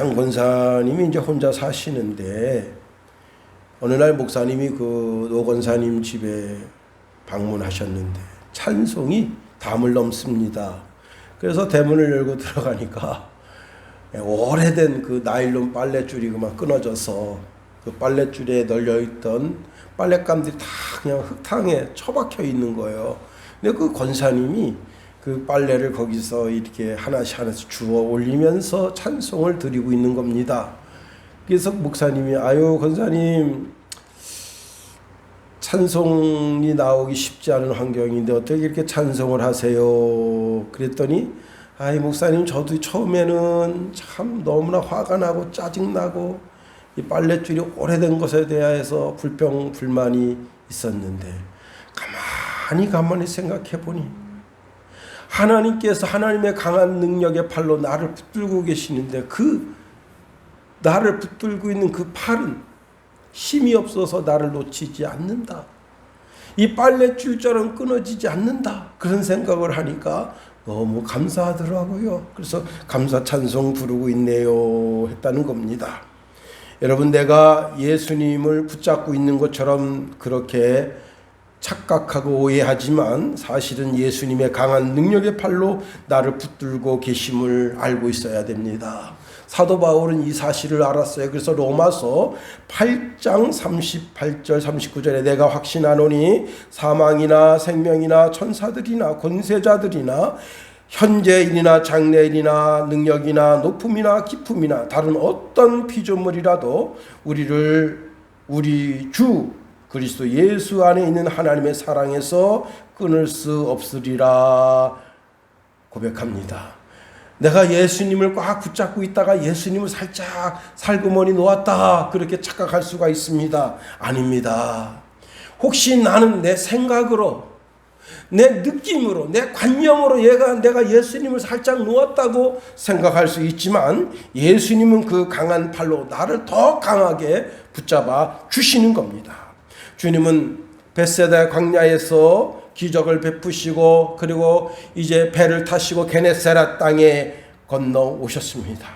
한 권사님이 이제 혼자 사시는데 어느 날 목사님이 그 노 권사님 집에 방문하셨는데 찬송이 담을 넘습니다. 그래서 대문을 열고 들어가니까 오래된 그 나일론 빨랫줄이 그만 끊어져서 그 빨랫줄에 널려있던 빨랫감들이 다 그냥 흙탕에 처박혀 있는 거예요. 근데 그 권사님이 그 빨래를 거기서 이렇게 하나씩 주워 올리면서 찬송을 드리고 있는 겁니다. 그래서 목사님이 아유 권사님 찬송이 나오기 쉽지 않은 환경인데 어떻게 이렇게 찬송을 하세요? 그랬더니 아이 목사님 저도 처음에는 참 너무나 화가 나고 짜증나고 이 빨랫줄이 오래된 것에 대해서 불평불만이 있었는데 가만히 생각해 보니 하나님께서 하나님의 강한 능력의 팔로 나를 붙들고 계시는데 그 나를 붙들고 있는 그 팔은 힘이 없어서 나를 놓치지 않는다. 이 빨랫줄처럼 끊어지지 않는다. 그런 생각을 하니까 너무 감사하더라고요. 그래서 감사 찬송 부르고 있네요 했다는 겁니다. 여러분 내가 예수님을 붙잡고 있는 것처럼 그렇게 착각하고 오해하지만 사실은 예수님의 강한 능력의 팔로 나를 붙들고 계심을 알고 있어야 됩니다. 사도 바울은 이 사실을 알았어요. 그래서 로마서 8장 38절 39절에 내가 확신하노니 사망이나 생명이나 천사들이나 권세자들이나 현재일이나 장래일이나 능력이나 높음이나 깊음이나 다른 어떤 피조물이라도 우리 주 그리스도 예수 안에 있는 하나님의 사랑에서 끊을 수 없으리라 고백합니다. 내가 예수님을 꽉 붙잡고 있다가 예수님을 살짝 살구머니 놓았다 그렇게 착각할 수가 있습니다. 아닙니다. 혹시 나는 내 생각으로 내 느낌으로 내 관념으로 내가 예수님을 살짝 놓았다고 생각할 수 있지만 예수님은 그 강한 팔로 나를 더 강하게 붙잡아 주시는 겁니다. 주님은 벳세다 광야에서 기적을 베푸시고 그리고 이제 배를 타시고 게네사렛 땅에 건너오셨습니다.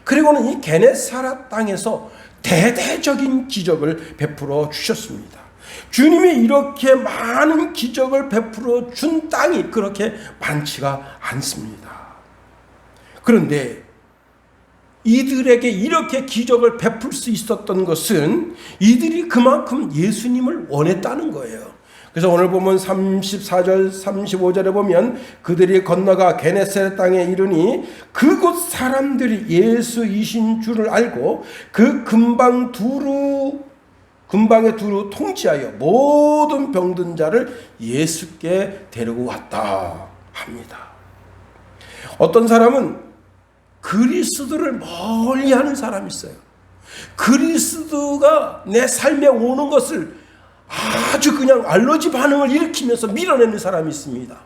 그리고는 이 게네사렛 땅에서 대대적인 기적을 베풀어 주셨습니다. 주님이 이렇게 많은 기적을 베풀어 준 땅이 그렇게 많지가 않습니다. 그런데 이들에게 이렇게 기적을 베풀 수 있었던 것은 이들이 그만큼 예수님을 원했다는 거예요. 그래서 오늘 보면 34절 35절에 보면 그들이 건너가 게네사렛 땅에 이르니 그곳 사람들이 예수이신 줄을 알고 그 근방에 두루 통치하여 모든 병든 자를 예수께 데리고 왔다 합니다. 어떤 사람은 그리스도를 멀리하는 사람이 있어요. 그리스도가 내 삶에 오는 것을 아주 그냥 알러지 반응을 일으키면서 밀어내는 사람이 있습니다.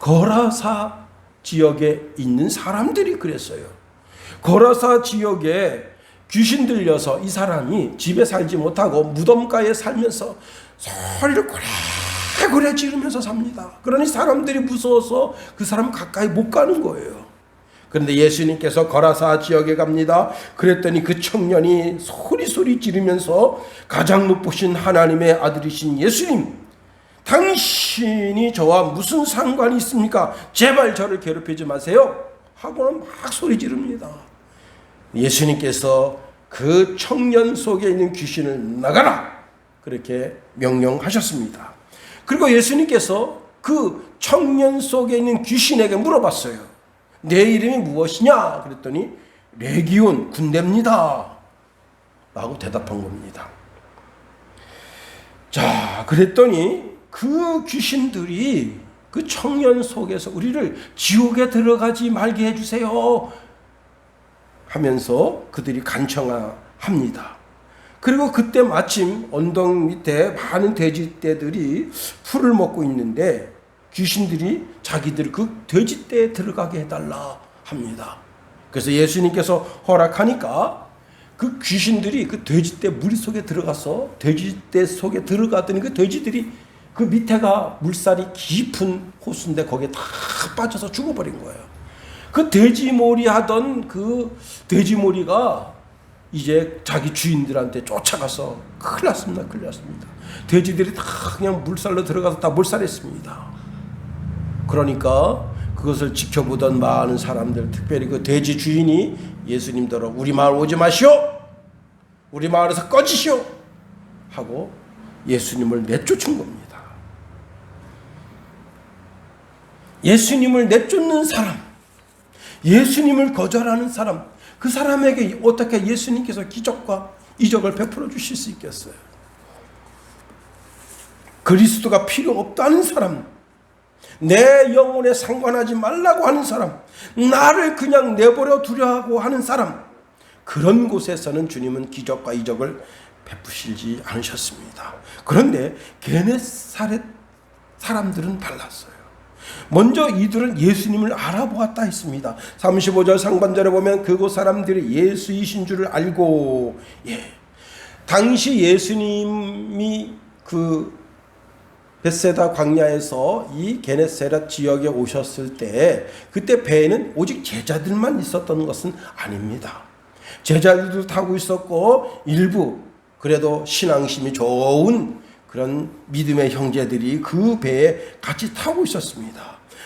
거라사 지역에 있는 사람들이 그랬어요. 거라사 지역에 귀신 들려서 이 사람이 집에 살지 못하고 무덤가에 살면서 소리를 고래고래 지르면서 삽니다. 그러니 사람들이 무서워서 그 사람 가까이 못 가는 거예요. 그런데 예수님께서 거라사 지역에 갑니다. 그랬더니 그 청년이 소리 지르면서 가장 높으신 하나님의 아들이신 예수님, 당신이 저와 무슨 상관이 있습니까? 제발 저를 괴롭히지 마세요 하고는 막 소리 지릅니다. 예수님께서 그 청년 속에 있는 귀신을 나가라 그렇게 명령하셨습니다. 그리고 예수님께서 그 청년 속에 있는 귀신에게 물어봤어요. 내 이름이 무엇이냐? 그랬더니 레기온 군대입니다 라고 대답한 겁니다. 자, 그랬더니 그 귀신들이 그 청년 속에서 우리를 지옥에 들어가지 말게 해주세요 하면서 그들이 간청합니다. 그리고 그때 마침 언덕 밑에 많은 돼지떼들이 풀을 먹고 있는데 귀신들이 자기들 그 돼지떼에 들어가게 해달라 합니다. 그래서 예수님께서 허락하니까 그 귀신들이 그 돼지떼 무리 속에 들어가서 돼지떼 속에 들어갔더니 그 돼지들이 그 밑에가 물살이 깊은 호수인데 거기에 다 빠져서 죽어버린 거예요. 그 돼지몰이 하던 그 돼지몰이가 이제 자기 주인들한테 쫓아가서 큰일 났습니다. 큰일 났습니다. 돼지들이 다 그냥 물살로 들어가서 다 몰살했습니다. 그러니까 그것을 지켜보던 많은 사람들, 특별히 그 돼지 주인이 예수님더러 우리 마을 오지 마시오, 우리 마을에서 꺼지시오 하고 예수님을 내쫓은 겁니다. 예수님을 내쫓는 사람, 예수님을 거절하는 사람, 그 사람에게 어떻게 예수님께서 기적과 이적을 베풀어 주실 수 있겠어요? 그리스도가 필요 없다는 사람, 내 영혼에 상관하지 말라고 하는 사람, 나를 그냥 내버려 두려고 하는 사람, 그런 곳에서는 주님은 기적과 이적을 베푸시지 않으셨습니다. 그런데 게네사렛 사람들은 달랐어요. 먼저 이들은 예수님을 알아보았다 했습니다. 35절 상반절에 보면 그곳 사람들이 예수이신 줄을 알고, 당시 예수님이 그 벳세다 광야에서 이 게네사렛 지역에 오셨을 때 그때 배에는 오직 제자들만 있었던 것은 아닙니다. 제자들도 타고 있었고 일부 그래도 신앙심이 좋은 그런 믿음의 형제들이 그 배에 같이 타고 있었습니다.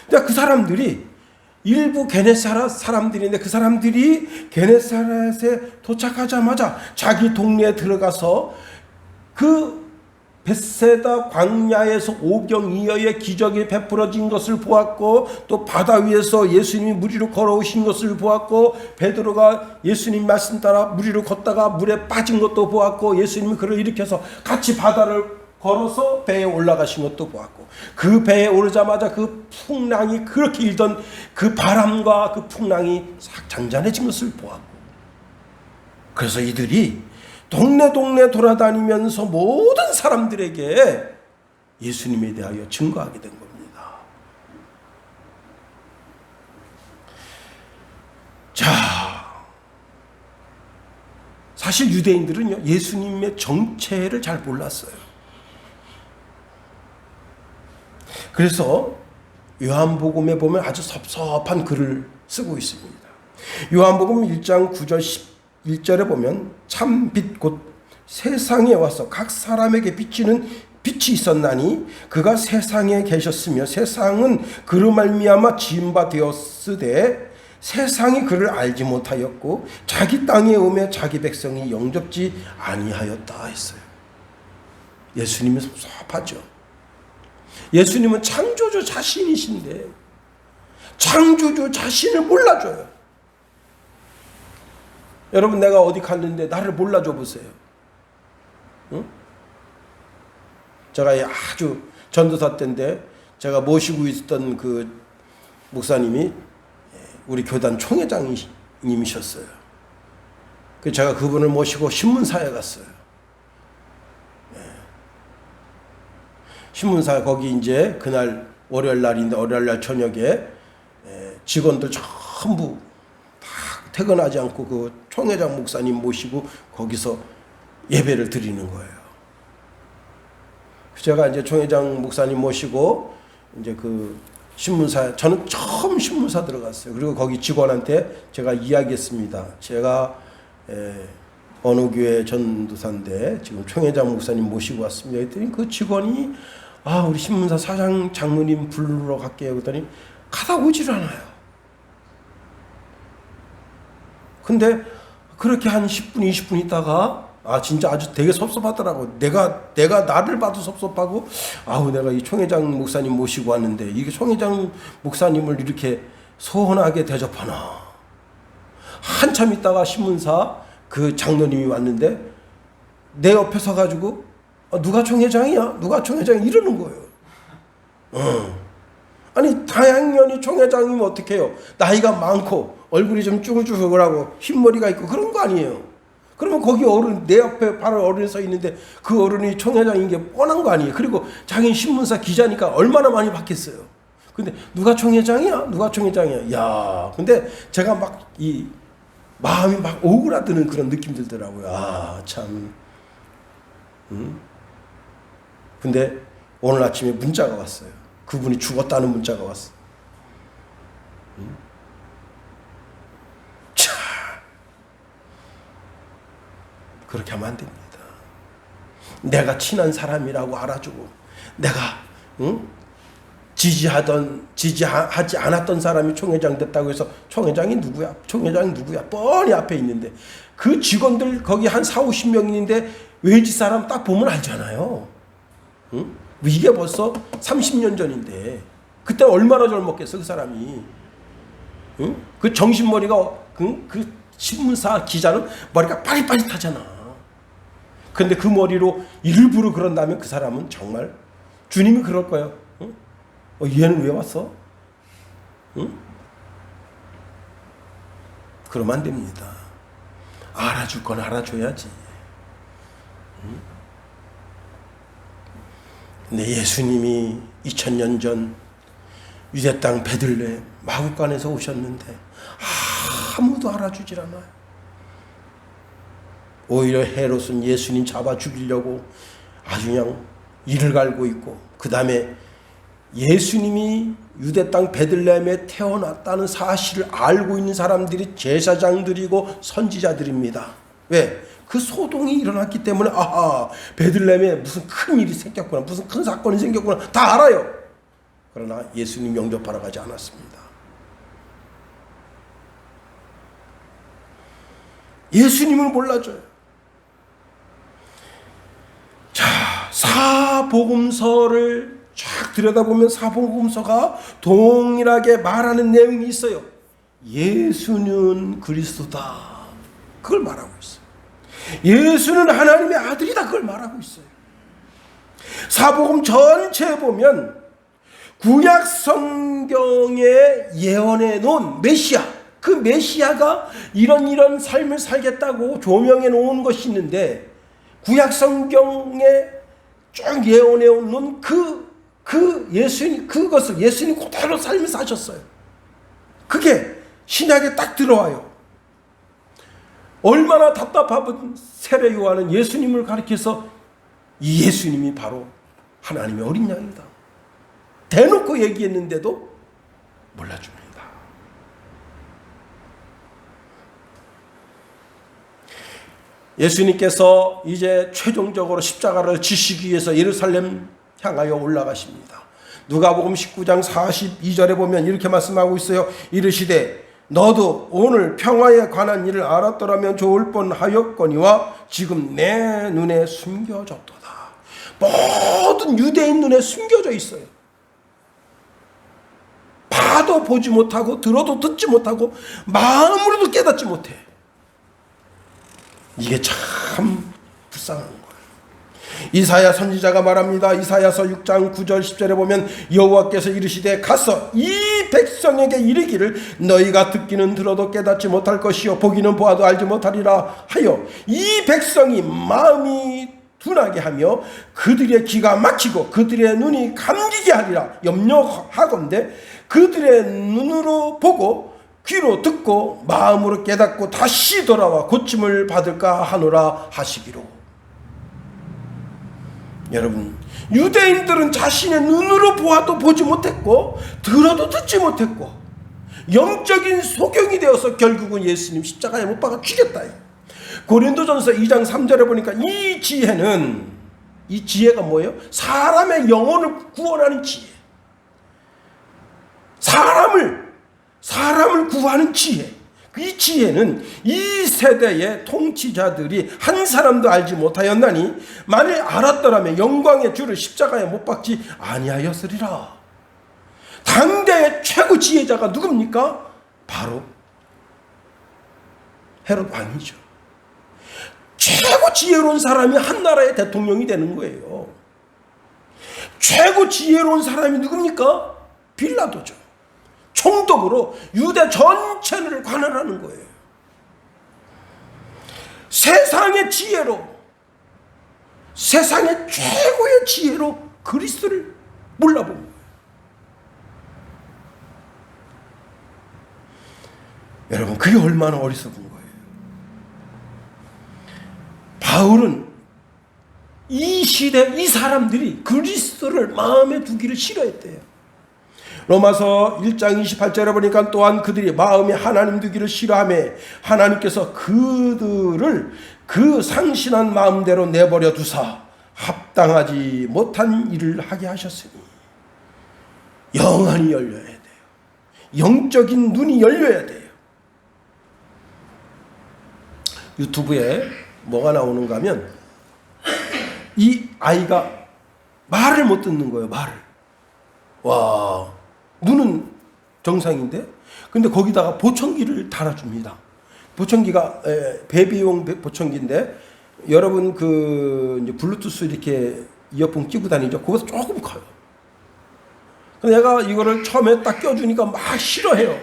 근데 그 사람들이 일부 게네사렛 사람들인데 그 사람들이 게네사렛에 도착하자마자 자기 동네에 들어가서 그 벳세다 광야에서 오병이어의 기적이 베풀어진 것을 보았고, 또 바다 위에서 예수님이 물 위로 걸어오신 것을 보았고, 베드로가 예수님 말씀 따라 물 위로 걷다가 물에 빠진 것도 보았고, 예수님이 그를 일으켜서 같이 바다를 걸어서 배에 올라가신 것도 보았고, 그 배에 오르자마자 그 풍랑이 그렇게 일던 그 바람과 그 풍랑이 싹 잔잔해진 것을 보았고, 그래서 이들이 동네 돌아다니면서 모든 사람들에게 예수님에 대하여 증거하게 된 겁니다. 자, 사실 유대인들은요, 예수님의 정체를 잘 몰랐어요. 그래서 요한복음에 보면 아주 섭섭한 글을 쓰고 있습니다. 요한복음 1장 9절 11절에 보면 참 빛 곧 세상에 와서 각 사람에게 비치는 빛이 있었나니 그가 세상에 계셨으며 세상은 그로 말미암아 지은 바 되었으되 세상이 그를 알지 못하였고 자기 땅에 오매 자기 백성이 영접지 아니하였다 했어요. 예수님은 섭섭하죠. 예수님은 창조주 자신이신데 창조주 자신을 몰라줘요. 여러분, 내가 어디 갔는데 나를 몰라줘 보세요. 응? 제가 아주 전도사 때인데 제가 모시고 있었던 그 목사님이 우리 교단 총회장님이셨어요. 그래서 제가 그분을 모시고 신문사에 갔어요. 신문사 거기 이제 그날 월요일 날인데 월요일 날 저녁에 직원들 전부 퇴근하지 않고 그 총회장 목사님 모시고 거기서 예배를 드리는 거예요. 제가 이제 총회장 목사님 모시고 이제 그 신문사, 저는 처음 신문사 들어갔어요. 그리고 거기 직원한테 제가 이야기했습니다. 제가 어느 교회 전도사인데 지금 총회장 목사님 모시고 왔습니다. 했더니 그 직원이 우리 신문사 사장 장로님 부르러 갈게요. 그랬더니 가다 오질 않아요. 근데 그렇게 한 10분, 20분 있다가 진짜 아주 되게 섭섭하더라고. 내가 나를 봐도 섭섭하고 내가 이 총회장 목사님 모시고 왔는데 이게 총회장 목사님을 이렇게 소원하게 대접하나. 한참 있다가 신문사 그 장로님이 왔는데 내 옆에 서가지고 누가 총회장이야? 누가 총회장이야? 이러는 거예요. 아니 당연히 총회장이면 어떡해요? 나이가 많고 얼굴이 좀 쭈글쭈글하고 흰머리가 있고 그런 거 아니에요. 그러면 거기 어른, 내 옆에 바로 어른이 서 있는데 그 어른이 총회장인 게 뻔한 거 아니에요. 그리고 자기는 신문사 기자니까 얼마나 많이 받겠어요. 근데 누가 총회장이야? 누가 총회장이야? 야, 근데 제가 막 이 마음이 막 오그라드는 그런 느낌 들더라고요. 참. 근데 오늘 아침에 문자가 왔어요. 그분이 죽었다는 문자가 왔어요. 그렇게 하면 안 됩니다. 내가 친한 사람이라고 알아주고 내가 지지하지 않았던 사람이 총회장 됐다고 해서 총회장이 누구야? 뻔히 앞에 있는데 그 직원들 거기 한 40-50명 있는데 외지 사람 딱 보면 알잖아요. 이게 벌써 30년 전인데 그때 얼마나 젊었겠어 그 사람이. 그 정신머리가 그 신문사 기자는 머리가 빠릿빠릿하잖아. 근데 그 머리로 일부러 그런다면 그 사람은 정말 주님이 그럴 거예요. 얘는 왜 왔어? 그러면 안 됩니다. 알아줄 건 알아줘야지. 근데 예수님이 2000년 전 유대 땅 베들레헴 마구간에서 오셨는데 아무도 알아주질 않아요. 오히려 헤롯은 예수님 잡아 죽이려고 아주 그냥 이를 갈고 있고, 그 다음에 예수님이 유대 땅 베들레헴에 태어났다는 사실을 알고 있는 사람들이 제사장들이고 선지자들입니다. 왜? 그 소동이 일어났기 때문에 베들레헴에 무슨 큰 일이 생겼구나, 무슨 큰 사건이 생겼구나 다 알아요. 그러나 예수님 영접하러 가지 않았습니다. 예수님을 몰라줘요. 자, 사복음서를 쫙 들여다보면 사복음서가 동일하게 말하는 내용이 있어요. 예수는 그리스도다. 그걸 말하고 있어요. 예수는 하나님의 아들이다. 그걸 말하고 있어요. 사복음 전체에 보면 구약 성경에 예언해 놓은 메시아, 그 메시아가 이런 삶을 살겠다고 조명해 놓은 것이 있는데, 구약 성경에 쭉 예언해 놓은 그 예수님, 그것을 예수님 그대로 삶을 사셨어요. 그게 신약에 딱 들어와요. 얼마나 답답한 세례 요한은 예수님을 가리켜서 이 예수님이 바로 하나님의 어린 양이다 대놓고 얘기했는데도 몰라줍니다. 예수님께서 이제 최종적으로 십자가를 지시기 위해서 예루살렘 향하여 올라가십니다. 누가복음 19장 42절에 보면 이렇게 말씀하고 있어요. 이르시되 너도 오늘 평화에 관한 일을 알았더라면 좋을 뻔하였거니와 지금 내 눈에 숨겨졌도다. 모든 유대인 눈에 숨겨져 있어요. 봐도 보지 못하고 들어도 듣지 못하고 마음으로도 깨닫지 못해. 이게 참 불쌍한 거예요. 이사야 선지자가 말합니다. 이사야서 6장 9절 10절에 보면 여호와께서 이르시되 가서 이 백성에게 이르기를 너희가 듣기는 들어도 깨닫지 못할 것이요 보기는 보아도 알지 못하리라 하여 이 백성이 마음이 둔하게 하며 그들의 귀가 막히고 그들의 눈이 감기게 하리라 염려하건대 그들의 눈으로 보고 귀로 듣고 마음으로 깨닫고 다시 돌아와 고침을 받을까 하노라 하시기로. 여러분, 유대인들은 자신의 눈으로 보아도 보지 못했고 들어도 듣지 못했고 영적인 소경이 되어서 결국은 예수님 십자가에 못 박아 죽였다. 고린도전서 2장 3절에 보니까 이 지혜가 뭐예요? 사람의 영혼을 구원하는 지혜. 사람을 구하는 지혜. 이 지혜는 이 세대의 통치자들이 한 사람도 알지 못하였나니 만일 알았더라면 영광의 주를 십자가에 못 박지 아니하였으리라. 당대의 최고 지혜자가 누굽니까? 바로 헤롯 왕이죠. 최고 지혜로운 사람이 한 나라의 대통령이 되는 거예요. 최고 지혜로운 사람이 누굽니까? 빌라도죠. 총독으로 유대 전체를 관할하는 거예요. 세상의 지혜로, 세상의 최고의 지혜로 그리스도를 몰라본 거예요. 여러분, 그게 얼마나 어리석은 거예요. 바울은 이 시대 이 사람들이 그리스도를 마음에 두기를 싫어했대요. 로마서 1장 28절에 보니까 또한 그들이 마음에 하나님 두기를 싫어하며 하나님께서 그들을 그 상신한 마음대로 내버려 두사 합당하지 못한 일을 하게 하셨으니 영안이 열려야 돼요. 영적인 눈이 열려야 돼요. 유튜브에 뭐가 나오는가 하면 이 아이가 말을 못 듣는 거예요. 말을. 와, 눈은 정상인데 근데 거기다가 보청기를 달아줍니다. 보청기가 베비용 보청기인데 여러분 그 이제 블루투스 이렇게 이어폰 끼고 다니죠. 그것도 조금 커요. 근데 얘가 이거를 처음에 딱 껴주니까 막 싫어해요.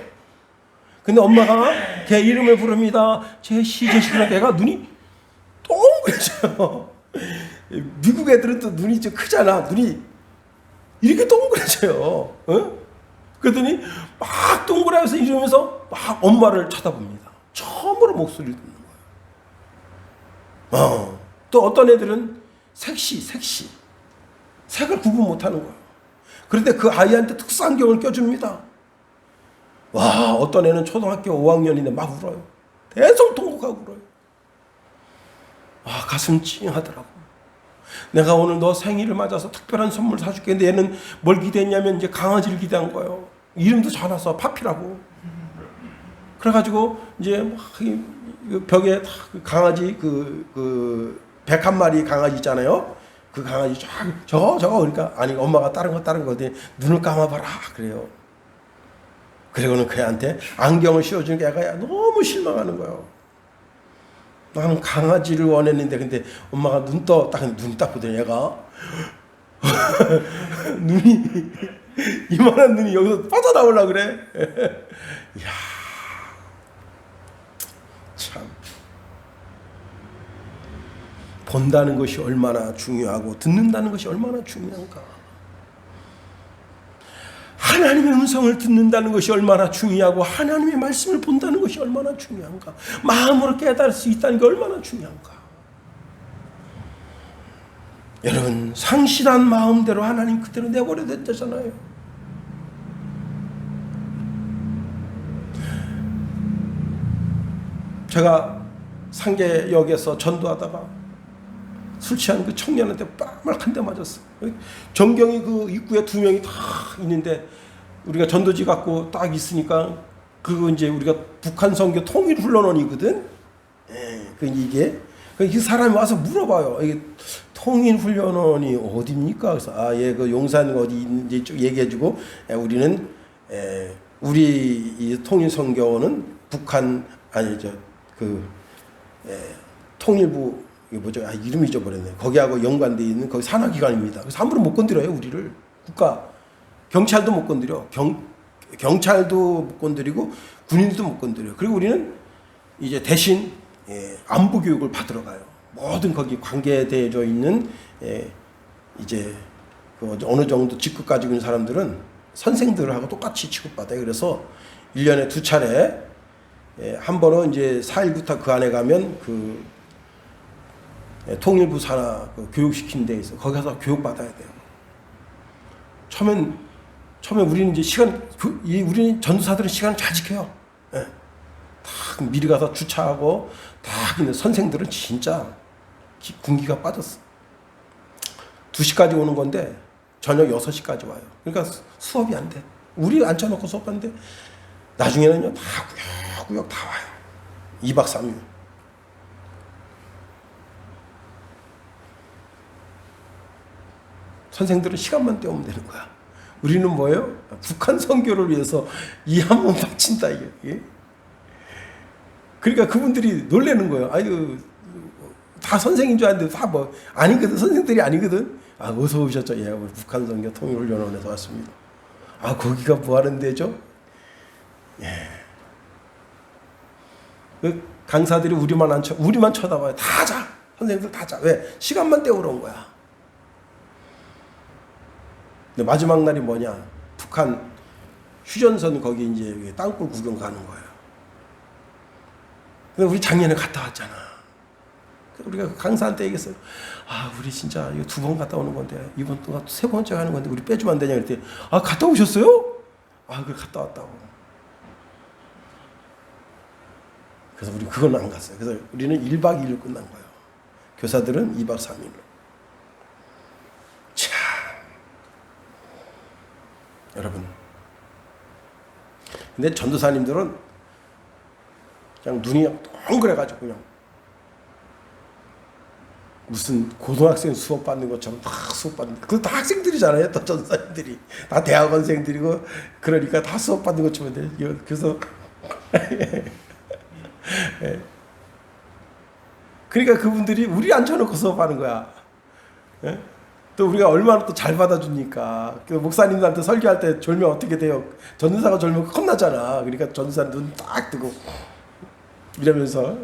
근데 엄마가 걔 이름을 부릅니다. 제시 그러니까 얘가 눈이 동그래져요. 미국 애들은 또 눈이 좀 크잖아. 눈이 이렇게 동그래져요. 어? 그랬더니 막 동그라서 이러면서 막 엄마를 쳐다봅니다. 처음으로 목소리를 듣는 거예요. 또 어떤 애들은 색시 색을 구분 못하는 거예요. 그런데 그 아이한테 특수안경을 껴줍니다. 와, 어떤 애는 초등학교 5학년인데 막 울어요. 대성통곡하고 울어요. 와, 가슴 찡하더라고. 내가 오늘 너 생일을 맞아서 특별한 선물 사줄게. 근데 얘는 뭘 기대했냐면 이제 강아지를 기대한 거예요. 이름도 전화서 파피라고. 그래가지고 이제 막 벽에 강아지 그 101마리 강아지 있잖아요. 그 강아지 쫙 저거 그러니까 아니 엄마가 다른 거 어디 눈을 감아봐라 그래요. 그리고는 그 애한테 안경을 씌워주는 게 애가 너무 실망하는 거예요. 나는 강아지를 원했는데 근데 엄마가 눈 딱 보더니 얘가 눈이 이만한 눈이 여기서 빠져나오려고 그래. 이야, 참 본다는 것이 얼마나 중요하고 듣는다는 것이 얼마나 중요한가. 하나님의 음성을 듣는다는 것이 얼마나 중요하고 하나님의 말씀을 본다는 것이 얼마나 중요한가. 마음으로 깨달을 수 있다는 게 얼마나 중요한가. 여러분, 상실한 마음대로 하나님 그대로 내버려 뒀잖아요. 제가 상계역에서 전도하다가 술 취한 그 청년한테 빡 한 대 맞았어. 정경이 그 입구에 2명이 다 있는데 우리가 전도지 갖고 딱 있으니까 그거 이제 우리가 북한 선교 통일 훈련원이거든. 이게 그 사람이 와서 물어봐요. 이게 통일 훈련원이 어디입니까? 그래서 그 용산 어디 있는지 쭉 얘기해주고 우리는 우리 이 통일 선교원은 북한 통일부 이게 뭐죠? 이름 잊어버렸네. 거기하고 연관돼 있는 거기 산하기관입니다. 그래서 함부로 못 건드려요, 우리를. 국가 경찰도 못 건드려. 경찰도 못 건드리고 군인도 못 건드려. 그리고 우리는 이제 대신 안보 교육을 받으러 가요. 모든 거기 관계되어 있는 이제 그 어느 정도 직급 가지고 있는 사람들은 선생들하고 똑같이 취급받아요. 그래서 1년에 2차례 한 번은 이제 4일부터 그 안에 가면 그 통일부 산하 교육시키는 데 있어. 거기 가서 교육받아야 돼요. 처음에 우리는 이제 우리는 전도사들은 시간을 잘 지켜요. 딱 미리 가서 주차하고 딱 있는 선생들은 진짜 군기가 빠졌어. 2시까지 오는 건데 저녁 6시까지 와요. 그러니까 수업이 안 돼. 우리 앉혀놓고 수업하는데 나중에는요 다 구역구역 다 와요. 2박 3일. 선생들은 시간만 때우면 되는 거야. 우리는 뭐예요? 북한 선교를 위해서 이 한 번 바친다 이게. 그러니까 그분들이 놀라는 거예요. 아유, 다 선생인 줄 아는데 다 뭐 아니거든. 선생들이 아니거든. 어서 오셨죠? 예, 우리 북한 선교 통일훈련원에서 왔습니다. 거기가 뭐 하는 데죠? 예. 그 강사들이 우리만 쳐다봐요. 다 자. 선생님들 다 자. 왜? 시간만 때우러 온 거야. 근데 마지막 날이 뭐냐? 북한 휴전선 거기 이제 땅굴 구경 가는 거예요. 근데 우리 작년에 갔다 왔잖아. 우리가 강사한테 얘기했어요. 우리 진짜 이거 2번 갔다 오는 건데 이번 또 3번째 하는 건데 우리 빼주면 안 되냐 그랬더니 갔다 오셨어요? 그 갔다 왔다고. 그래서 우리 그건 안 갔어요. 그래서 우리는 1박 2일로 끝난 거예요. 교사들은 2박 3일로. 참, 여러분. 근데 전도사님들은 그냥 눈이 동그래가지고 그냥 무슨 고등학생 수업 받는 것처럼 다 수업 받는, 그거 다 학생들이잖아요. 또 전도사님들이 다 대학원생들이고, 그러니까 다 수업 받는 것처럼 돼. 그래서 그러니까 그분들이 우리 앉혀놓고 수업하는 거야. 또 우리가 얼마나 또 잘 받아주니까. 그 목사님들한테 설교할 때 졸면 어떻게 돼요? 전도사가 졸면 혼나잖아. 그러니까 전도사 눈 딱 뜨고 이러면서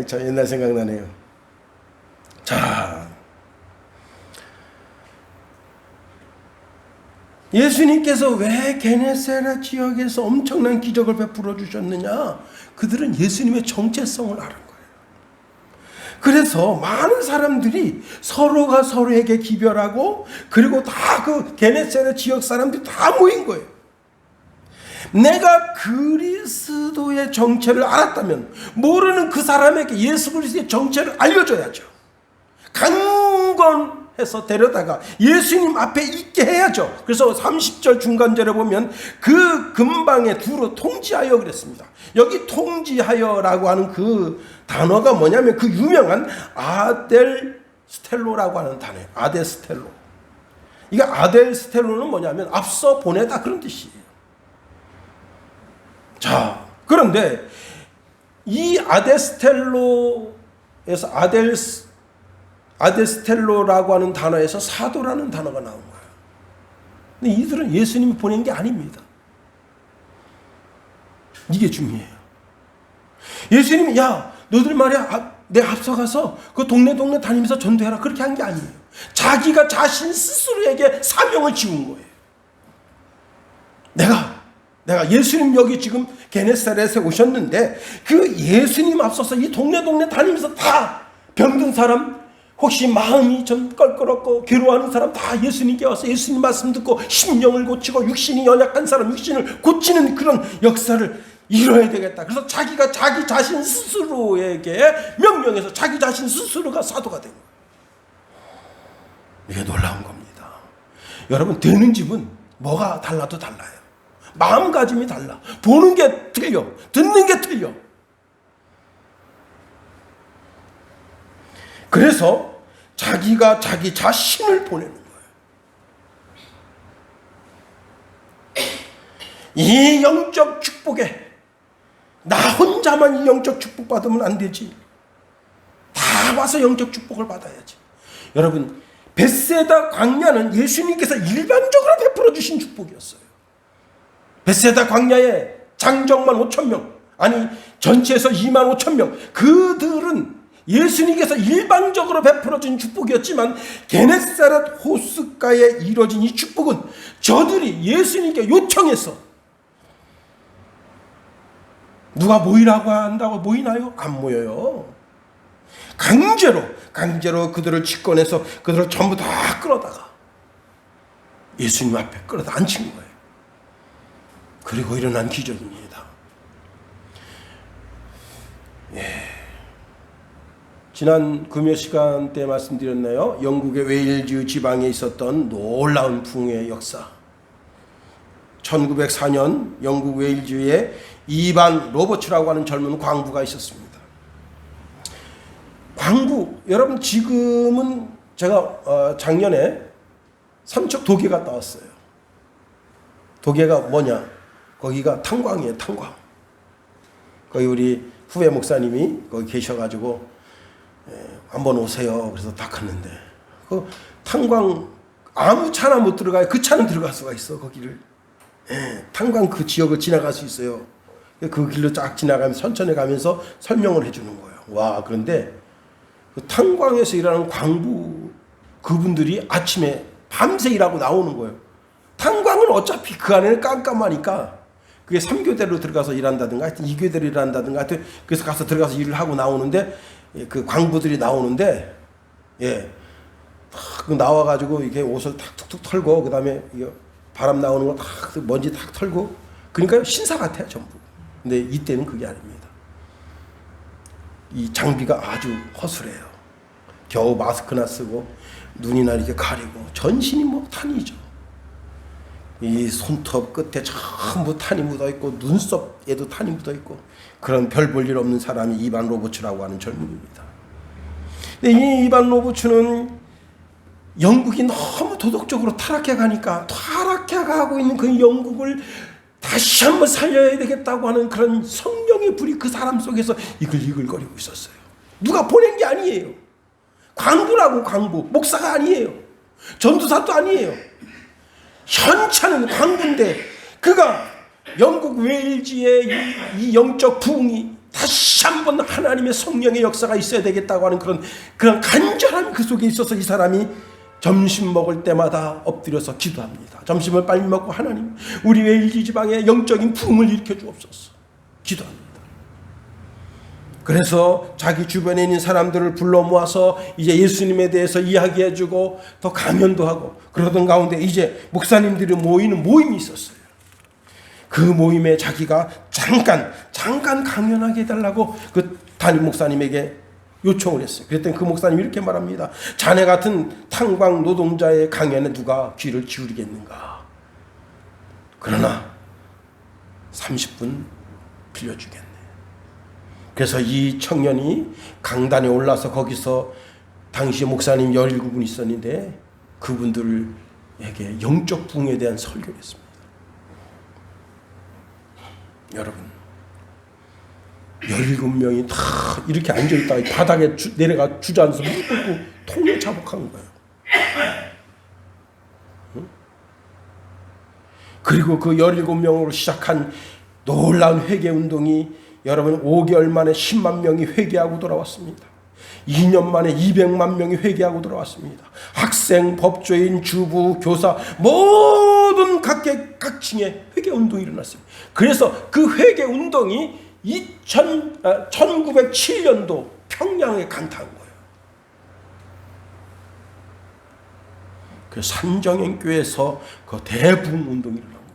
저 옛날 생각나네요. 자, 예수님께서 왜 게네사렛 지역에서 엄청난 기적을 베풀어 주셨느냐? 그들은 예수님의 정체성을 아는 거예요. 그래서 많은 사람들이 서로가 서로에게 기별하고, 그리고 다 그 게네사렛 지역 사람들이 다 모인 거예요. 내가 그리스도의 정체를 알았다면 모르는 그 사람에게 예수 그리스도의 정체를 알려줘야죠. 강권해서 데려다가 예수님 앞에 있게 해야죠. 그래서 30절 중간절에 보면 그 근방에 두루 통지하여 그랬습니다. 여기 통지하여라고 하는 그 단어가 뭐냐면 그 유명한 아델스텔로라고 하는 단어예요. 아델스텔로. 이게 아델스텔로는 뭐냐면 앞서 보내다, 그런 뜻이에요. 자, 그런데 이 아델스텔로에서 아델스텔로라고 하는 단어에서 사도라는 단어가 나온 거예요. 근데 이들은 예수님이 보낸 게 아닙니다. 이게 중요해요. 예수님이 야, 너들 말이야, 내 앞서가서 그 동네 다니면서 전도해라, 그렇게 한 게 아니에요. 자기가 자신 스스로에게 사명을 지운 거예요. 내가 예수님 여기 지금 게네사렛에 오셨는데, 그 예수님 앞서서 이 동네 다니면서 다 병든 사람, 혹시 마음이 좀 껄끄럽고 괴로워하는 사람 다 예수님께 와서 예수님 말씀 듣고 심령을 고치고, 육신이 연약한 사람 육신을 고치는 그런 역사를 이뤄야 되겠다. 그래서 자기가 자기 자신 스스로에게 명령해서 자기 자신 스스로가 사도가 된 거예요. 이게 놀라운 겁니다. 여러분, 되는 집은 뭐가 달라도 달라요. 마음가짐이 달라. 보는 게 틀려. 듣는 게 틀려. 그래서 자기가 자기 자신을 보내는 거예요. 이 영적 축복에 나 혼자만 이 영적 축복 받으면 안 되지. 다 와서 영적 축복을 받아야지. 여러분, 벳세다 광야는 예수님께서 일반적으로 베풀어 주신 축복이었어요. 벳세다 광야에 장정만 5,000명, 아니 전체에서 25,000명, 그들은 예수님께서 일반적으로 베풀어 준 축복이었지만, 게네사렛 호숫가에 이루어진 이 축복은 저들이 예수님께 요청해서, 누가 모이라고 한다고 모이나요? 안 모여요. 강제로 그들을 집권해서 그들을 전부 다 끌어다가 예수님 앞에 끌어다 앉힌 거예요. 그리고 일어난 기적입니다. 지난 금요 시간 때 말씀드렸나요? 영국의 웨일즈 지방에 있었던 놀라운 붕의 역사. 1904년 영국 웨일즈에 이반 로버츠라고 하는 젊은 광부가 있었습니다. 광부, 여러분 지금은 제가 작년에 삼척 도계 갔다 왔어요. 도계가 뭐냐? 거기가 탄광이에요, 탄광. 거기 우리 후배 목사님이 거기 계셔가지고 한번 오세요. 그래서 딱 갔는데 그 탄광 아무 차나 못 들어가요. 그 차는 들어갈 수가 있어, 거기를. 탄광 그 지역을 지나갈 수 있어요. 그 길로 쫙 지나가면서 천천히 가면서 설명을 해주는 거예요. 와, 그런데 그 탄광에서 일하는 광부 그분들이 아침에 밤새 일하고 나오는 거예요. 탄광은 어차피 그 안에는 깜깜하니까 그게 3교대로 들어가서 일한다든가 하여튼 2교대로 일한다든가 하여튼 그래서 가서 들어가서 일을 하고 나오는데, 그 광부들이 나오는데, 딱 나와가지고 이렇게 옷을 탁 툭툭 털고, 그 다음에 바람 나오는 거 다 먼지 다 털고, 그러니까 신사 같아요 전부. 근데 이때는 그게 아닙니다. 이 장비가 아주 허술해요. 겨우 마스크나 쓰고 눈이나 이렇게 가리고 전신이 뭐 탄이죠. 이 손톱 끝에 전부 탄이 묻어있고 눈썹에도 탄이 묻어있고, 그런 별 볼 일 없는 사람이 이반 로버츠라고 하는 젊은이입니다. 근데 이 이반 로버츠는 영국이 너무 도덕적으로 타락해 가고 있는 그 영국을 다시 한번 살려야 되겠다고 하는 그런 성령의 불이 그 사람 속에서 이글이글거리고 있었어요. 누가 보낸 게 아니에요. 광부라고, 광부. 목사가 아니에요. 전도사도 아니에요. 현찮은 광부인데, 그가 영국 웨일즈의 이 영적 부흥이 다시 한번 하나님의 성령의 역사가 있어야 되겠다고 하는 그런 간절함이 그 속에 있어서 이 사람이 점심 먹을 때마다 엎드려서 기도합니다. 점심을 빨리 먹고, 하나님, 우리 웨일즈 지방에 영적인 부흥을 일으켜 주옵소서 기도합니다. 그래서 자기 주변에 있는 사람들을 불러 모아서 이제 예수님에 대해서 이야기해주고 또 강연도 하고, 그러던 가운데 이제 목사님들이 모이는 모임이 있었어요. 그 모임에 자기가 잠깐 강연하게 해달라고 그 담임 목사님에게 요청을 했어요. 그랬더니 그 목사님이 이렇게 말합니다. 자네 같은 탄광 노동자의 강연에 누가 귀를 기울이겠는가. 그러나 30분 빌려주겠네. 그래서 이 청년이 강단에 올라서 거기서 당시 목사님 17분 있었는데 그분들에게 영적 부흥에 대한 설교를 했습니다. 여러분, 17명이 다 이렇게 앉아있다가 바닥에 내려가 주저앉아서 무릎 꿇고 통일자복한 거예요. 응? 그리고 그 17명으로 시작한 놀라운 회개운동이 여러분 5개월 만에 10만 명이 회개하고 돌아왔습니다. 2년 만에 200만 명이 회개하고 돌아왔습니다. 학생, 법조인, 주부, 교사 모든 각층의 회개운동이 일어났습니다. 그래서 그 회개운동이 1907년도 평양에 강타한 거예요. 그 산정행교에서 그 대부흥운동이 일어난 겁니다.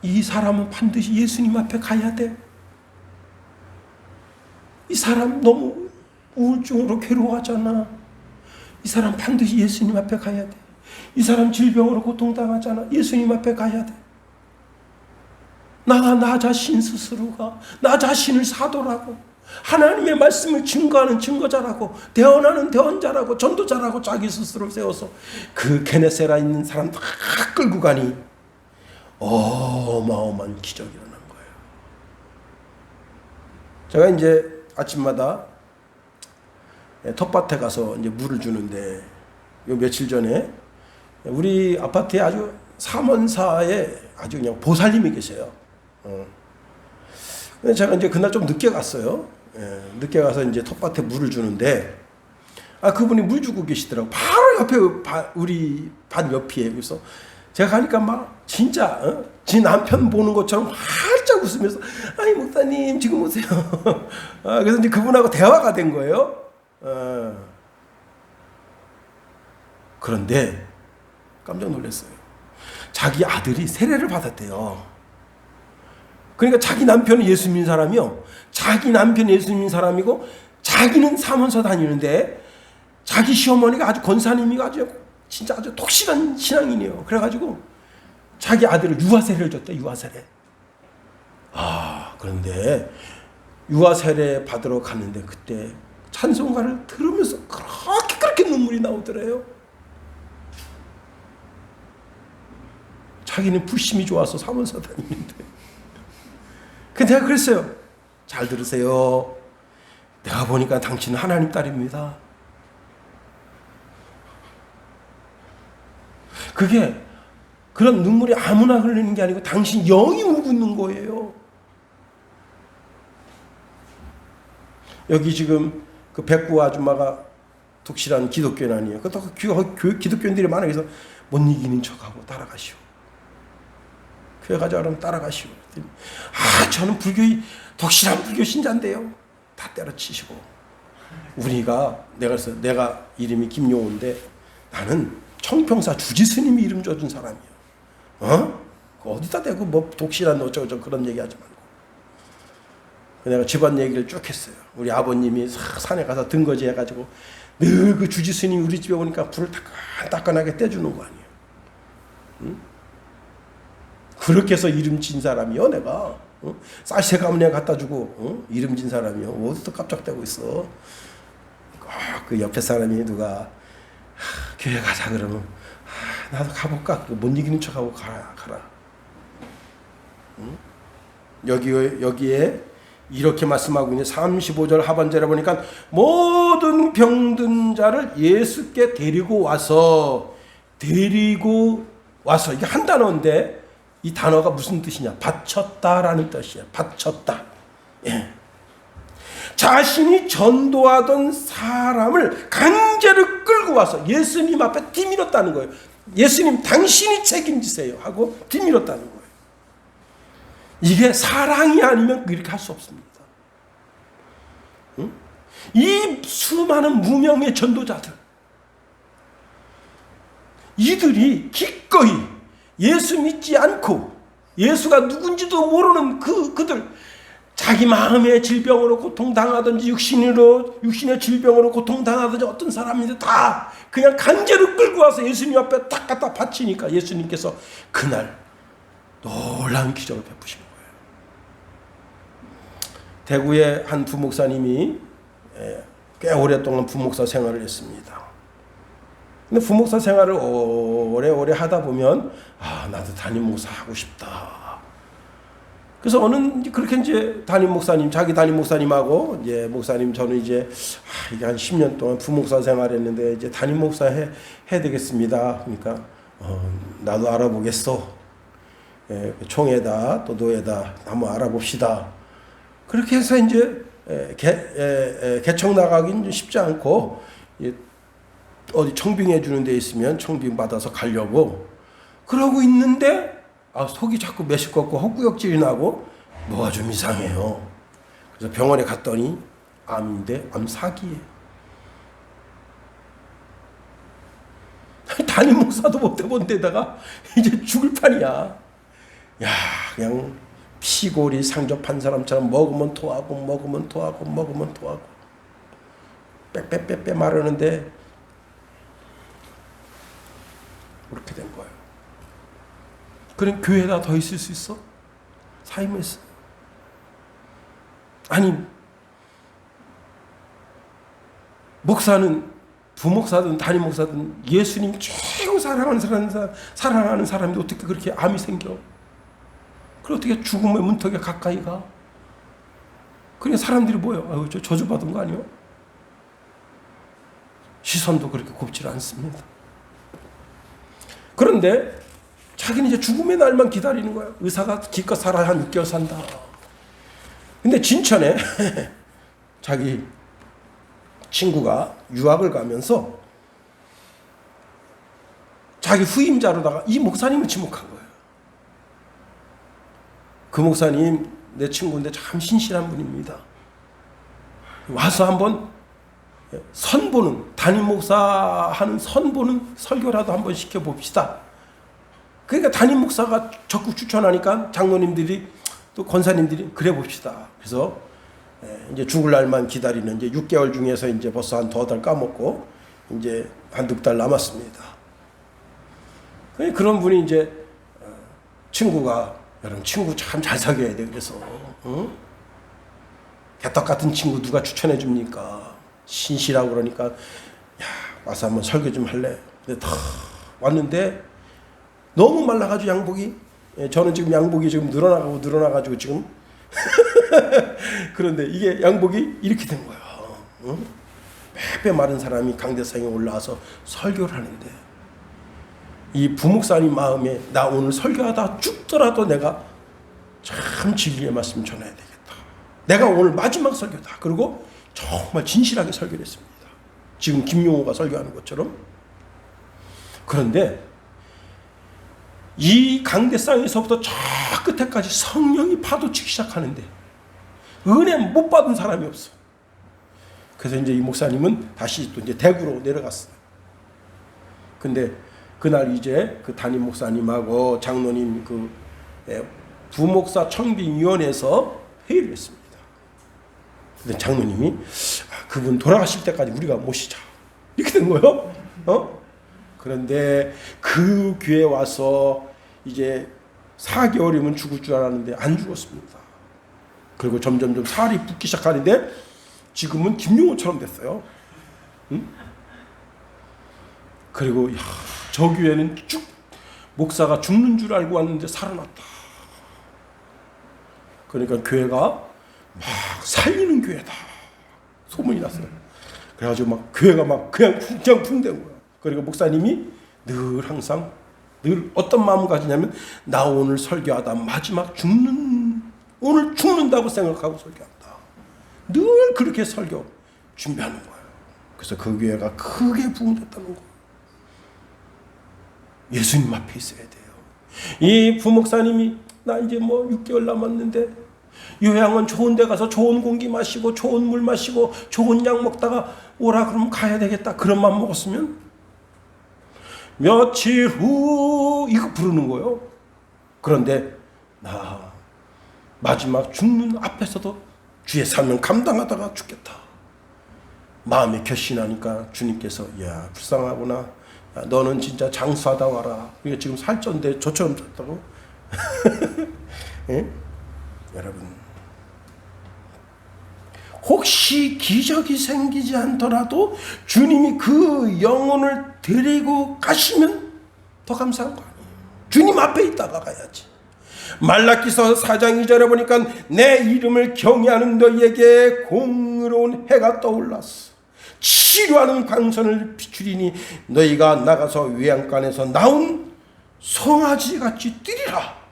이 사람은 반드시 예수님 앞에 가야 돼. 이 사람 너무 우울증으로 괴로워하잖아. 이 사람 반드시 예수님 앞에 가야 돼. 이 사람 질병으로 고통당하잖아. 예수님 앞에 가야 돼. 나 자신 스스로가 나 자신을 사도라고, 하나님의 말씀을 증거하는 증거자라고, 대언하는 대언자라고, 전도자라고 자기 스스로 세워서 그 게네세라 있는 사람 다 끌고 가니 어마어마한 기적이 일어난 거예요. 제가 이제 아침마다 텃밭에 가서 이제 물을 주는데, 요 며칠 전에 우리 아파트에 아주 사원사에 아주 그냥 보살님이 계세요. 근데 제가 이제 그날 좀 늦게 갔어요. 늦게 가서 이제 텃밭에 물을 주는데, 그분이 물 주고 계시더라고. 바로 옆에 우리 밭 옆이에요. 그래서 제가 가니까 막 진짜 지 남편 보는 것처럼 활짝 웃으면서, 아니 목사님 지금 오세요. 그래서 이제 그분하고 대화가 된 거예요. 그런데 깜짝 놀랐어요. 자기 아들이 세례를 받았대요. 그러니까 자기 남편은 예수 믿는 사람이요. 자기 남편은 예수 믿는 사람이고 자기는 사문서 다니는데 자기 시어머니가 아주 권사님이가 진짜 아주 독실한 신앙인이에요. 그래가지고 자기 아들을 유아세례를 줬대. 유아세례. 그런데 유아세례 받으러 갔는데 그때 찬송가를 들으면서 그렇게 눈물이 나오더래요. 자기는 불심이 좋아서 사문서 다니는데. 근데 내가 그랬어요. 잘 들으세요. 내가 보니까 당신은 하나님 딸입니다. 그게 그런 눈물이 아무나 흘리는 게 아니고 당신 영이 울고 있는 거예요. 여기 지금 그 백구 아줌마가 독실한 기독교인 아니에요. 그 기독교인들이 많아요. 그래서 못 이기는 척하고 따라가시오. 교회 가자 그러면 따라가시오. 저는 독실한 불교 신자인데요. 다 때려치시고 내가 이름이 김용호인데 나는 청평사 주지스님이 이름 줘준 사람이야. 어디다 대고 뭐 독실한 어쩌고저쩌고 그런 얘기하지 말고. 내가 집안 얘기를 쭉 했어요. 우리 아버님이 산에 가서 등거지 해가지고 늘 그 주지스님이 우리 집에 오니까 불을 따끈따끈하게 떼주는 거 아니에요. 응? 그렇게 해서 이름 진 사람이요 내가. 쌀새 가문에 갖다 주고 이름 진 사람이요. 어디서 깜짝대고 있어. 그 옆에 사람이 누가 교회 가자 그러면 나도 가볼까? 못 이기는 척하고 가라. 응? 여기에 이렇게 말씀하고 있는 35절 하반절에 보니까 모든 병든 자를 예수께 데리고 와서 이게 한 단어인데 이 단어가 무슨 뜻이냐? 바쳤다라는 뜻이야. 바쳤다. 예. 자신이 전도하던 사람을 강제로 끌고 와서 예수님 앞에 뒤밀었다는 거예요. 예수님 당신이 책임지세요 하고 뒤밀었다는 거예요. 이게 사랑이 아니면 이렇게 할 수 없습니다. 응? 이 수많은 무명의 전도자들, 이들이 기꺼이 예수 믿지 않고 예수가 누군지도 모르는 그들, 자기 마음의 질병으로 고통당하든지 육신의 질병으로 고통당하든지 어떤 사람인데 다 그냥 강제로 끌고 와서 예수님 앞에 딱 갖다 바치니까 예수님께서 그날 놀라운 기적을 베푸신 거예요. 대구의 한 부목사님이 꽤 오랫동안 부목사 생활을 했습니다. 근데 부목사 생활을 오래 하다 보면 나도 담임 목사 하고 싶다. 그래서 그렇게 이제 자기 담임 목사님하고 이제 목사님 저는 이제 이게 한 10년 동안 부목사 생활했는데 이제 담임 목사 해야 되겠습니다. 그러니까 나도 알아보겠어. 총회다 또 노회다 한번 알아봅시다. 그렇게 해서 이제 개청 나가긴 쉽지 않고 어디 청빙해 주는 데 있으면 청빙 받아서 가려고 그러고 있는데 속이 자꾸 메시껍고 헛구역질이 나고 뭐가 좀 이상해요. 그래서 병원에 갔더니 암인데 암사기예요. 담임 목사도 못 해본 데다가 이제 죽을 판이야. 그냥 피골이 상접한 사람처럼 먹으면 토하고 빼빼빼빼 마르는데 그렇게 된 거예요. 그럼 교회에다 더 있을 수 있어? 삶에서. 아니, 목사는 부목사든 담임 목사든 예수님 최고 사랑하는 사람인데 어떻게 그렇게 암이 생겨? 그럼 어떻게 죽음의 문턱에 가까이 가? 그러니까 사람들이 뭐예요? 저 저주받은 거 아니에요? 시선도 그렇게 곱지 않습니다. 그런데 자기는 이제 죽음의 날만 기다리는 거야. 의사가 기껏 살아야 한 6개월 산다. 근데 진천에 자기 친구가 유학을 가면서 자기 후임자로다가 이 목사님을 지목한 거예요. 그 목사님 내 친구인데 참 신실한 분입니다. 와서 한번 선보는 담임 목사 하는 선보는 설교라도 한번 시켜봅시다. 그러니까 담임 목사가 적극 추천하니까 장로님들이 또 권사님들이 그래 봅시다. 그래서 이제 죽을 날만 기다리는 이제 6개월 중에서 이제 벌써 한 2달 까먹고 이제 한 6달 남았습니다. 그런 분이 이제 친구가 여러분 친구 참 잘 사귀어야 돼. 그래서 개떡 같은 친구 누가 추천해 줍니까? 신실하고 그러니까 와서 한번 설교 좀 할래. 근데 다 왔는데 너무 말라가지고 양복이 저는 지금 양복이 지금 늘어나가지고 지금 그런데 이게 양복이 이렇게 된 거예요. 빼빼 마른 사람이 강대상에 올라와서 설교를 하는데 이 부목사님 마음에 나 오늘 설교하다 죽더라도 내가 참 진리의 말씀 전해야 되겠다. 내가 오늘 마지막 설교다. 그리고 정말 진실하게 설교를 했습니다. 지금 김용호가 설교하는 것처럼. 그런데 이 강대상에서부터 저 끝에까지 성령이 파도치기 시작하는데 은혜 못 받은 사람이 없어. 그래서 이제 이 목사님은 다시 또 이제 대구로 내려갔어요. 근데 그날 이제 그 담임 목사님하고 장로님 그 부목사 청빙위원회에서 회의를 했습니다. 근데 장로님이 그분 돌아가실 때까지 우리가 모시자 이렇게 된 거예요. 그런데 그 교회 와서 이제 4개월이면 죽을 줄 알았는데 안 죽었습니다. 그리고 점점점 살이 붓기 시작하는데 지금은 김용호처럼 됐어요. 응? 그리고 저 교회는 목사가 죽는 줄 알고 왔는데 살아났다. 그러니까 교회가 막 살리는 교회다 소문이 났어요. 그래가지고 막 교회가 막 그냥 풍된 거야. 그리고 목사님이 늘 항상 늘 어떤 마음을 가지냐면 나 오늘 설교하다 마지막 오늘 죽는다고 생각하고 설교한다. 늘 그렇게 설교 준비하는 거예요. 그래서 그 교회가 크게 부흥됐다는 거예요. 예수님 앞에 있어야 돼요. 이 부목사님이 나 이제 뭐 6개월 남았는데 요양원 좋은 데 가서 좋은 공기 마시고 좋은 물 마시고 좋은 약 먹다가 오라 그러면 가야 되겠다. 그런 마음 먹었으면 며칠 후 이거 부르는 거예요. 그런데 나 마지막 죽는 앞에서도 주의 사명 감당하다가 죽겠다. 마음에 결심하니까 주님께서 야 불쌍하구나. 야, 너는 진짜 장수하다 와라. 그러니까 지금 살쪘는데 저처럼 쪘다고. 예? 여러분 혹시 기적이 생기지 않더라도 주님이 그 영혼을 데리고 가시면 더 감사한 거 아니에요. 주님 앞에 있다가 가야지. 말라기서 4장 2절에 보니까 내 이름을 경외하는 너희에게 공의로운 해가 떠올랐어. 치료하는 광선을 비추리니 너희가 나가서 외양간에서 나온 송아지같이 뛰리라.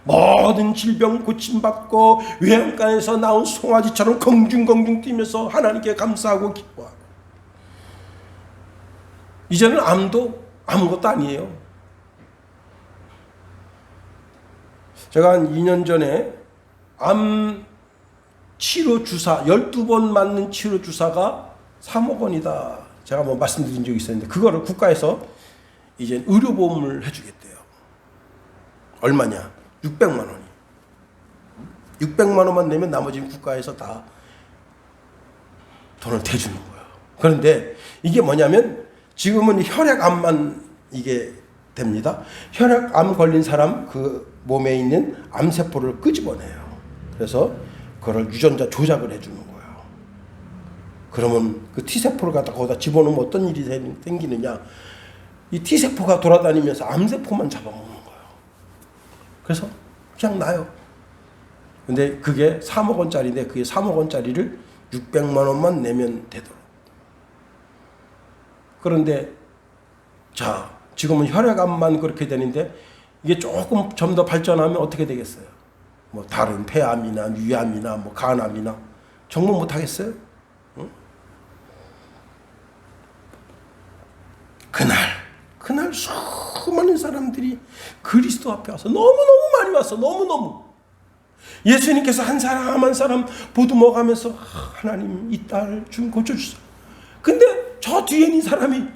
모든 질병 고침받고 외양간에서 나온 송아지처럼 긍중긍중 뛰면서 하나님께 감사하고 기뻐하고. 이제는 암도 아무것도 아니에요. 제가 한 2년 전에 암 치료 주사 12번 맞는 치료 주사가 3억 원이다. 제가 뭐 말씀드린 적이 있었는데 그거를 국가에서 이제 의료보험을 해주겠대요. 얼마냐? 600만 원이. 600만 원만 내면 나머지는 국가에서 다 돈을 대주는 거예요. 그런데 이게 뭐냐면 지금은 혈액암만 이게 됩니다. 혈액암 걸린 사람 그 몸에 있는 암세포를 끄집어내요. 그래서 그걸 유전자 조작을 해주는 거예요. 그러면 그 T세포를 갖다 거기다 집어넣으면 어떤 일이 생기느냐. 이 T세포가 돌아다니면서 암세포만 잡아먹는 거예요. 그래서 그냥 나요. 근데 그게 3억 원짜리인데 그게 3억 원짜리를 600만 원만 내면 되도록. 그런데 자 지금은 혈액암만 그렇게 되는데 이게 조금 좀 더 발전하면 어떻게 되겠어요? 뭐 다른 폐암이나 위암이나 뭐 간암이나 정말 못하겠어요? 응? 그날 수많은 사람들이 그리스도 앞에 와서 너무너무 많이 왔어. 너무너무. 예수님께서 한 사람 한 사람 보듬어가면서 하나님 이 딸 좀 고쳐주세요. 근데 저 뒤에 있는 사람이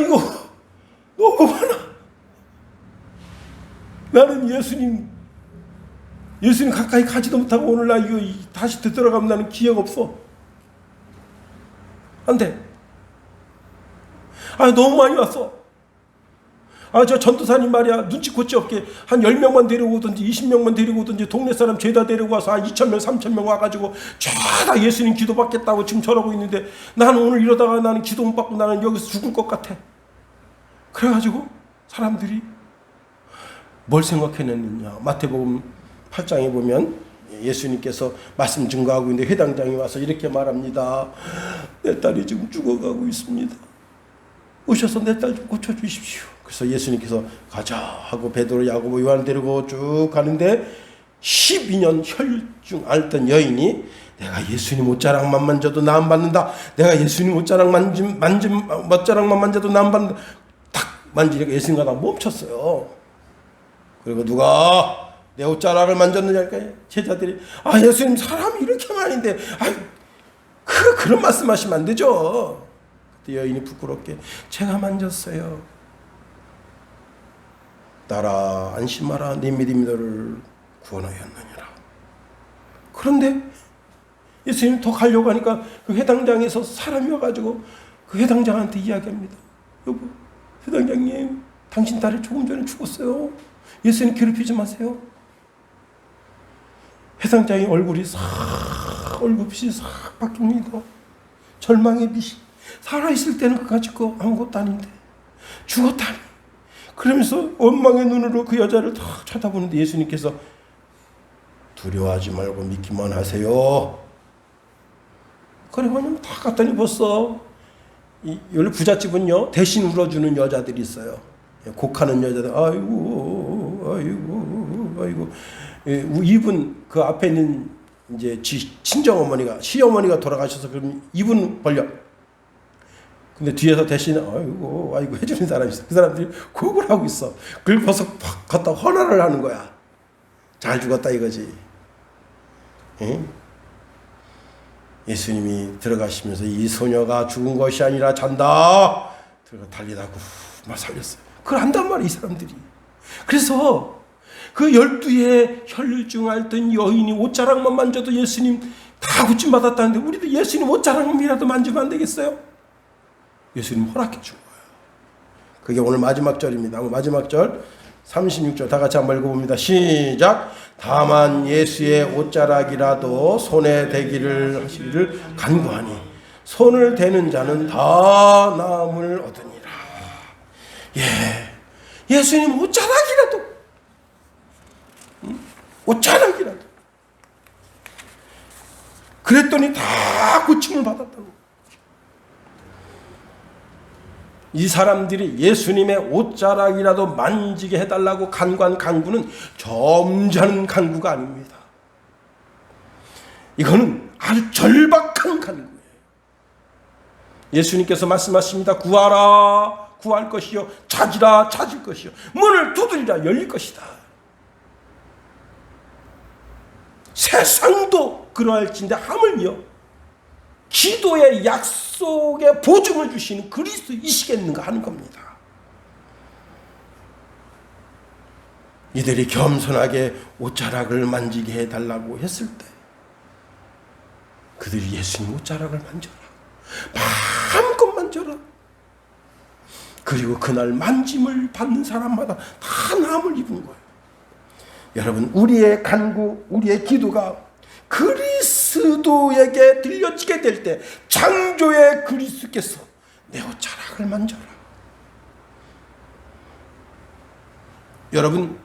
이거 너무 많아. 나는 예수님 가까이 가지도 못하고 오늘 나 이거 다시 되돌아가면 나는 기억 없어. 안 돼. 너무 많이 왔어. 저 전도사님 말이야 눈치코치 없게 한 10명만 데리고 오든지 20명만 데리고 오든지 동네 사람 죄다 데리고 와서 한 2,000명 3,000명 와가지고 죄다 예수님 기도 받겠다고 지금 저러고 있는데 나는 오늘 이러다가 나는 기도 못 받고 나는 여기서 죽을 것 같아. 그래가지고 사람들이 뭘 생각했느냐. 마태복음 8장에 보면 예수님께서 말씀 증거하고 있는데 회당장이 와서 이렇게 말합니다. 내 딸이 지금 죽어가고 있습니다. 오셔서 내 딸 좀 고쳐주십시오. 그래서 예수님께서 가자 하고 베드로, 야고보, 요한 데리고 쭉 가는데 12년 혈중 앓던 여인이 내가 예수님 옷자락만 만져도 나 안 받는다. 내가 예수님 옷자락만 만져도 나 안 받는다. 딱 만지니까 예수님 가다 멈췄어요. 그리고 누가 내 옷자락을 만졌느냐 할까요? 제자들이 예수님 사람이 이렇게 많은데 그런 말씀하시면 안 되죠. 그때 여인이 부끄럽게 제가 만졌어요. 나라 안심하라 네 믿음이 너를 구원하였느니라. 그런데 예수님 더 가려고 하니까 그 회당장에서 사람이 와가지고 그 회당장한테 이야기합니다. 여보, 회당장님, 당신 딸이 조금 전에 죽었어요. 예수님 괴롭히지 마세요. 회당장의 얼굴이 얼굴빛이 싹 바뀝니다. 절망의 빛이. 살아있을 때는 그가 지고 아무것도 아닌데 죽었다니. 그러면서 원망의 눈으로 그 여자를 탁 쳐다보는데 예수님께서 두려워하지 말고 믿기만 하세요. 그래, 왜냐면 다 갖다 입었어. 원래 부잣집은요, 대신 울어주는 여자들이 있어요. 곡하는 여자들, 아이고. 이분, 그 앞에 있는 이제 친정어머니가, 시어머니가 돌아가셔서 그럼 이분 벌려. 근데 뒤에서 대신, 아이고 해주는 사람이 있어. 그 사람들이 곡을 하고 있어. 그걸 벌써 갖다 헌화를 하는 거야. 잘 죽었다 이거지. 응? 예수님이 들어가시면서 이 소녀가 죽은 것이 아니라 잔다. 들어가 달리다고 막 살렸어요. 그걸 안단 말이야, 이 사람들이. 그래서 그 12에 혈증 앓던 여인이 옷자락만 만져도 예수님 다 고침받았다는데 우리도 예수님 옷자락이라도 만지면 안 되겠어요? 예수님 허락해 준 거예요. 그게 오늘 마지막 절입니다. 마지막 절 36절 다 같이 한번 읽어봅니다. 시작. 다만 예수의 옷자락이라도 손에 대기를 하시기를 간구하니 손을 대는 자는 다 나음을 얻으니라. 예수님 옷자락이라도, 옷자락이라도. 그랬더니 다 고침을 받았다고. 이 사람들이 예수님의 옷자락이라도 만지게 해달라고 간구한 간구는 점잖은 간구가 아닙니다. 이거는 아주 절박한 간구예요. 예수님께서 말씀하십니다. 구하라, 구할 것이요. 찾으라, 찾을 것이요. 문을 두드리라, 열릴 것이다. 세상도 그러할진데 하물며 기도의 약속에 보증을 주시는 그리스도이시겠는가 하는 겁니다. 이들이 겸손하게 옷자락을 만지게 해달라고 했을 때 그들이 예수님 옷자락을 만져라, 마음껏 만져라. 그리고 그날 만짐을 받는 사람마다 다 나음을 입은 거예요. 여러분, 우리의 간구, 우리의 기도가 그리스도에게 들려지게 될 때 창조의 그리스도께서 내 옷자락을 만져라. 여러분,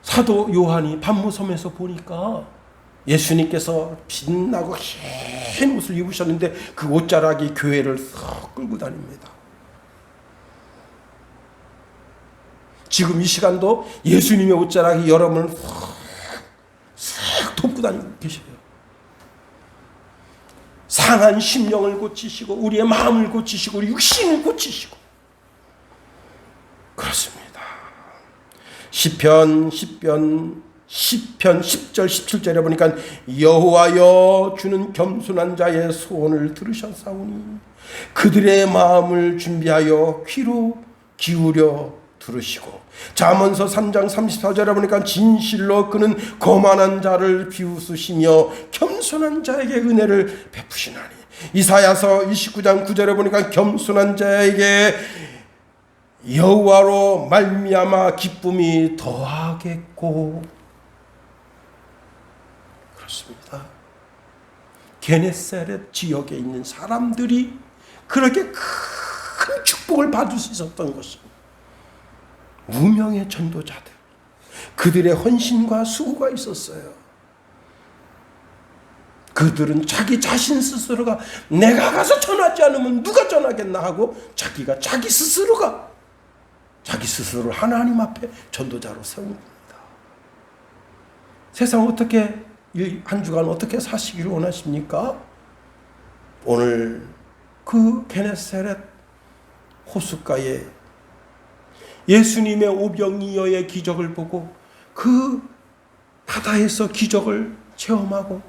사도 요한이 반모섬에서 보니까 예수님께서 빛나고 흰 옷을 입으셨는데 그 옷자락이 교회를 썩 끌고 다닙니다. 지금 이 시간도 예수님의 옷자락이 여러분을 싹 돕고 다니고 계셔요. 상한 심령을 고치시고 우리의 마음을 고치시고 우리 육신을 고치시고 그렇습니다. 시편 10절 17절에 보니까 여호와여 주는 겸손한 자의 소원을 들으셨사오니 그들의 마음을 준비하여 귀로 기울여 들으시고 잠언서 3장 34절에 보니까 진실로 그는 거만한 자를 비웃으시며 겸손한 자에게 은혜를 베푸시나니 이사야서 29장 9절에 보니까 겸손한 자에게 여호와로 말미암아 기쁨이 더하겠고 그렇습니다. 게네사렛 지역에 있는 사람들이 그렇게 큰 축복을 받을 수 있었던 것입니다. 무명의 전도자들, 그들의 헌신과 수고가 있었어요. 그들은 자기 자신 스스로가 내가 가서 전하지 않으면 누가 전하겠나 하고 자기가 자기 스스로를 하나님 앞에 전도자로 세운 겁니다. 세상 어떻게 이 한 주간 어떻게 사시기를 원하십니까? 오늘 그 게네사렛 호숫가에 예수님의 오병이어의 기적을 보고 그 바다에서 기적을 체험하고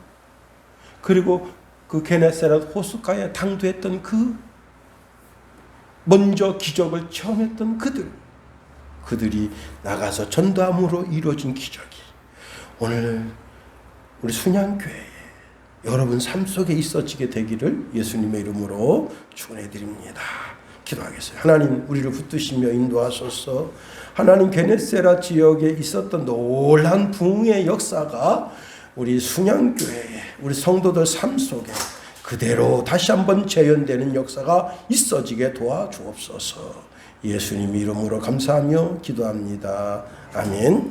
그리고 그 게네사렛 호숫가에 당도했던 그 먼저 기적을 체험했던 그들이 나가서 전도함으로 이루어진 기적이 오늘 우리 순양교회에 여러분 삶 속에 있어지게 되기를 예수님의 이름으로 축원해 드립니다. 기도하겠어요. 하나님, 우리를 붙드시며 인도하소서. 하나님, 게네사렛 지역에 있었던 놀라운 부흥의 역사가 우리 순양교회에, 우리 성도들 삶 속에 그대로 다시 한번 재현되는 역사가 있어지게 도와주옵소서. 예수님 이름으로 감사하며 기도합니다. 아멘.